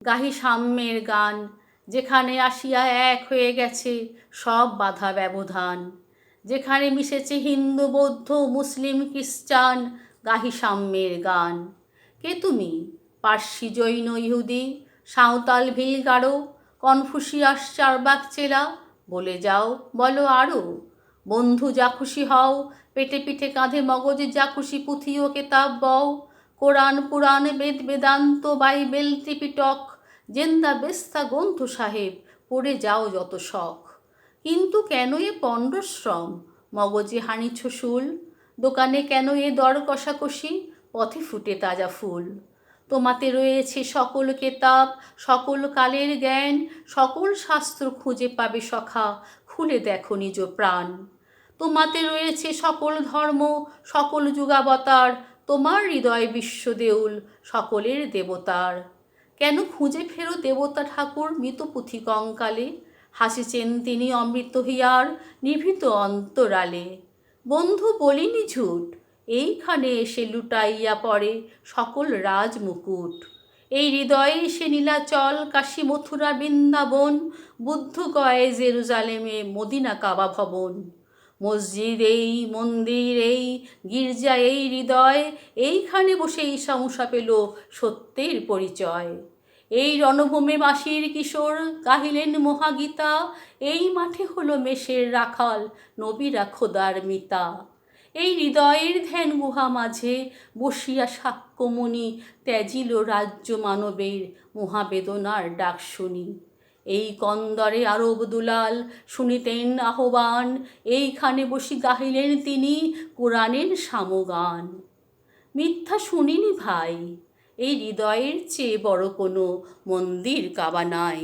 গাহি সাম্যের গান, যেখানে আসিয়া এক হয়ে গেছে সব বাধা ব্যবধান, যেখানে মিশেছে হিন্দু বৌদ্ধ মুসলিম খ্রিস্টান, গাহি সাম্যের গান। কে তুমি? পার্সি জৈন ইহুদি সাঁওতাল ভিল গারো কনফুসিয়াস চার্বাক চেলা? বলে যাও, বলো আরো। বন্ধু যা খুশি হও, পেটে পিঠে কাঁধে মগজে যা খুশি পুঁথি ও কেতাব বও, কোরআন পুরাণ বেদ বেদান্ত বাইবেল ত্রিপিটক জেন্দা বেস্তা গ্রন্থ সাহেব পড়ে যাও যত শখ। কিন্তু কেন এ পণ্ডশ্রম, মগজে হানিছ শুল? দোকানে কেন এ দর কষাকষি, পথে ফুটে তাজা ফুল? তোমাতে রয়েছে সকল কেতাব, সকল কালের জ্ঞান, সকল শাস্ত্র খুঁজে পাবে সখা, খুলে দেখো নিজ প্রাণ। তোমাতে রয়েছে সকল ধর্ম, সকল যুগাবতার, তোমার হৃদয় বিশ্বদেউল, সকলের দেবতার। কেন খুঁজে ফেরো দেবতা ঠাকুর মৃত পুঁথি কঙ্কালে? হাসিছেন তিনি অমৃত হিয়ার নিভৃত অন্তরালে। বন্ধু বলিনি ঝুট, এইখানে এসে লুটাইয়া পড়ে সকল রাজ মুকুট। এই হৃদয়ে এসে নীলাচল কাশী মথুরা বৃন্দাবন, বুদ্ধ গয়ে জেরুজালেমে মদিনা কাবা ভবন। মসজিদ এই, মন্দির এই, গির্জা এই হৃদয়, এইখানে বসেই সমস্যা পেল সত্যের পরিচয়। এই রণভূমে বাঁশির কিশোর গাহিলেন মহাগীতা, এই মাঠে হলো মেষের রাখাল নবীরা খোদার মিতা। এই হৃদয়ের ধ্যান গুহা মাঝে বসিয়া সাক্ষ্যমণি ত্যাজিল রাজ্য মানবের মহাবেদনার ডাক শুনি। এই কন্দরে আরব দুলাল শুনিতেন আহ্বান, এইখানে বসি গাহিলেন তিনি কোরআনের সামগান। মিথ্যা শুনিনি ভাই, এই হৃদয়ের চেয়ে বড় কোনো মন্দির কাবা নাই।